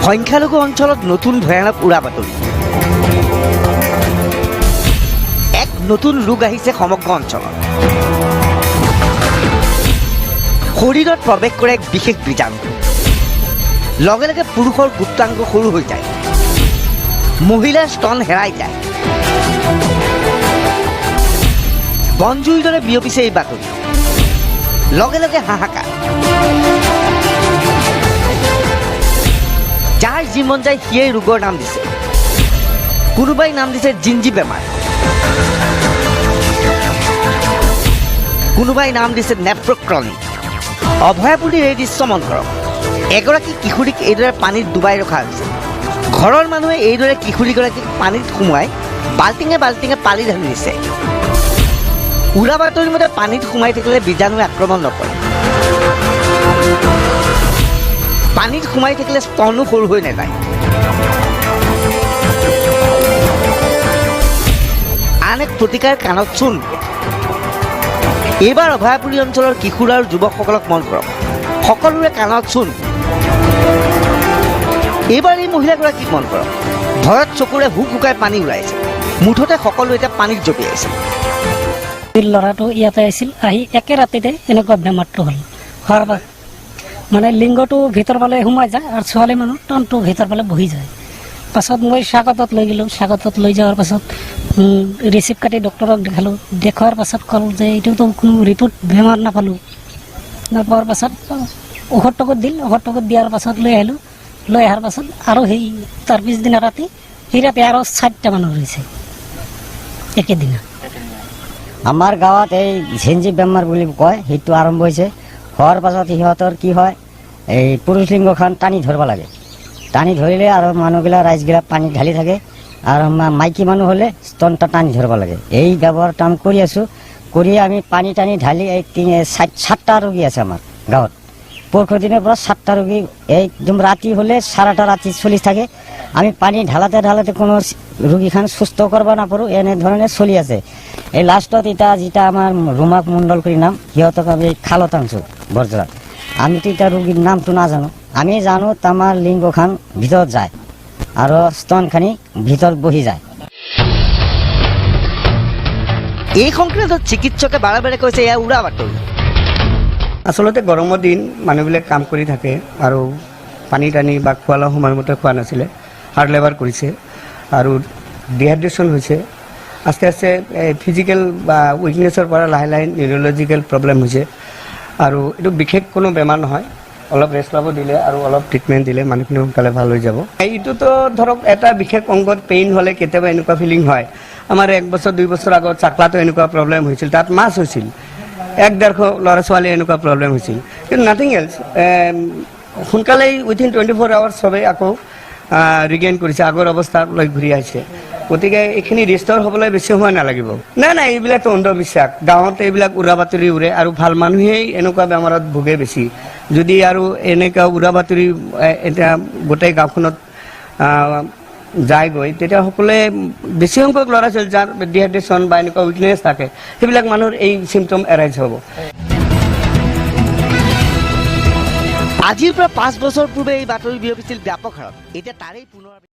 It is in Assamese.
সংখ্যালঘু অঞ্চলত নতুন ভয়ানক উৰা বাতৰি। এক নতুন ৰোগ আহিছে সমগ্ৰ অঞ্চলত। শৰীৰত প্ৰৱেশ কৰে এক বিশেষ বীজাণু। লগে লগে পুৰুষৰ গুপ্তাংগ সৰু হৈ যায়, মহিলাৰ স্তন হেৰাই যায়। বনজুইৰ দৰে বিয়পিছে এই বাতৰি। লগে লগে হাহাকাৰ। যাৰ যি মন যায় সিয়েই ৰোগৰ নাম দিছে। কোনোবাই নাম দিছে জিঞ্জি বেমাৰ, কোনোবাই নাম দিছে নেফ্ৰক্ৰনিক। অভয়াপুৰীৰ এই দৃশ্য মন কৰক। এগৰাকী কিশোৰীক এইদৰে পানীত ডুবাই ৰখা হৈছে। ঘৰৰ মানুহে এইদৰে কিশোৰীগৰাকীক পানীত সোমোৱাই বাল্টিঙে বাল্টিঙে পানী ঢালি দিছে। উৰা বাতৰিৰ মতে পানীত সোমাই থাকিলে বীজাণুৱে আক্ৰমণ নকৰে। পানীত সোমাই থাকিলে স্তনো সৰু হৈ নাযায়। আন এক প্ৰতিকাৰ কাণত চূণ। এইবাৰ অভয়াপুৰী অঞ্চলৰ কিশোৰ আৰু যুৱকসকলক মন কৰক, সকলোৰে কাণত চূণ। এইবাৰ এই মহিলাগৰাকীক মন কৰক, ভয়ত চকুৰে হুক হুকাই পানী উৰাইছে। মুঠতে সকলো এতিয়া পানীত জঁপিয়াইছে। ল'ৰাটো ইয়াতে আহিছিল, আহি একে ৰাতিতে এনেকুৱা বেমাৰটো হ'ল। হোৱাৰ পাছত মানে লিংগটো ভিতৰ ফালে সোমাই যায় আৰু ছোৱালী মানুহ টনটো ভিতৰ ফালে বহি যায়। পাছত মই স্বাগতত লৈ গ'লোঁ। স্বাগতত লৈ যোৱাৰ পাছত ৰিচিপ্ট কাটি ডক্টৰক দেখালোঁ। দেখুৱাৰ পাছত ক'লোঁ যে এইটোতো কোনো ৰিপৰ্ট বেমাৰ নাপালোঁ। নাপোৱাৰ পাছত ঔষধ টকত দিল। ঔষধ টকত দিয়াৰ পাছত লৈ আহিলোঁ। লৈ অহাৰ পাছত আৰু তাৰ পিছদিনা ৰাতি আৰু 4টা মানুহ হৈছে একেদিনা। আমাৰ গাঁৱত এই ঝিঞ্জি বেমাৰ বুলি কয়, সেইটো আৰম্ভ হৈছে। হোৱাৰ পাছত সিহঁতৰ কি হয়, এই পুৰুষ লিংগখন টানি ধৰিব লাগে। টানি ধৰিলে আৰু মানুহবিলাক ৰাইজবিলাক পানী ঢালি থাকে আৰু মাইকী মানুহ হ'লে স্তনটা টানি ধৰিব লাগে। এই ব্যৱহাৰটো আমি কৰি আছোঁ। কৰি আমি পানী টানি ঢালি এই 7টা ৰোগী আছে আমাৰ গাঁৱত। পৰশু দিনৰ পৰা 7টা ৰোগী একদম ৰাতি হ'লে 8:30 ৰাতি চলি থাকে। আমি পানী ঢালাতে ঢালাতে কোনো ৰোগীখন সুস্থ কৰিব নাপাৰোঁ, এনেধৰণে চলি আছে। এই লাষ্টত এতিয়া যেটা আমাৰ ৰুমাক মণ্ডল কৰি নাম, সিহঁতক আমি খালত আনছোঁ বৰজৰাত। আমিতো এতিয়া ৰোগীৰ নামটো নাজানো। আমি জানো আমাৰ লিংগখন ভিতৰত যায় আৰু স্তনখানি ভিতৰত বহি যায়। এই সংক্ৰান্তত চিকিৎসকে বাৰে বাৰে কৈছে এয়া উৰা বাতৰি। আচলতে গৰমৰ দিন মানুহবিলাক কাম কৰি থাকে আৰু পানী টানি বা খোৱা লোৱা সময়মতে খোৱা নাছিলে, হাৰ্ড লেবাৰ কৰিছে আৰু ডিহাইড্ৰেশ্যন হৈছে। আস্তে আস্তে ফিজিকেল বা উইকনেছৰ পৰা লাহে লাহে নিউৰলজিকেল প্ৰব্লেম হৈছে। আৰু এইটো বিশেষ কোনো বেমাৰ নহয়, অলপ ৰেষ্ট ল'ব দিলে আৰু অলপ ট্ৰিটমেণ্ট দিলে মানুহখিনি সোনকালে ভাল হৈ যাব। এইটোতো ধৰক এটা বিশেষ অংগত পেইন হ'লে কেতিয়াবা এনেকুৱা ফিলিং হয়। আমাৰ 1 বছৰ 2 বছৰ আগত চাকলাটো এনেকুৱা প্ৰব্লেম হৈছিল, তাত মাছ হৈছিল। 1-1.5 ল'ৰা ছোৱালী এনেকুৱা প্ৰব্লেম হৈছিল, কিন্তু নাথিং এলছ। সোনকালেই উইথিন 24 আৱাৰ্ছ চবেই আকৌ ৰিগেইন কৰিছে, আগৰ অৱস্থালৈ ঘূৰি আহিছে। গতিকে এইখিনি ৰিষ্ট'ৰ হ'বলৈ বেছি সময় নালাগিব। নাই, এইবিলাকতো অন্ধবিশ্বাস। গাঁৱত এইবিলাক উৰা বাতৰি উৰে আৰু ভাল মানুহেই এনেকুৱা বেমাৰত ভোগে বেছি। যদি আৰু এনেকুৱা উৰা বাতৰি এতিয়া গোটেই গাঁওখনত যায়গৈ, তেতিয়া সকলোৱে বেছি সংখ্যক ল'ৰা ছোৱালী যাৰ ডিহাইড্ৰেশ্যন বা এনেকুৱা উইকনেছ থাকে, সেইবিলাক মানুহৰ এই চিমটম এৰাইজ হ'ব। আজিৰ পৰা 5 বছৰ পূৰ্বে এই বাতৰি বিয়পিছিল ব্যাপক হাৰত। এতিয়া তাৰেই পুনৰ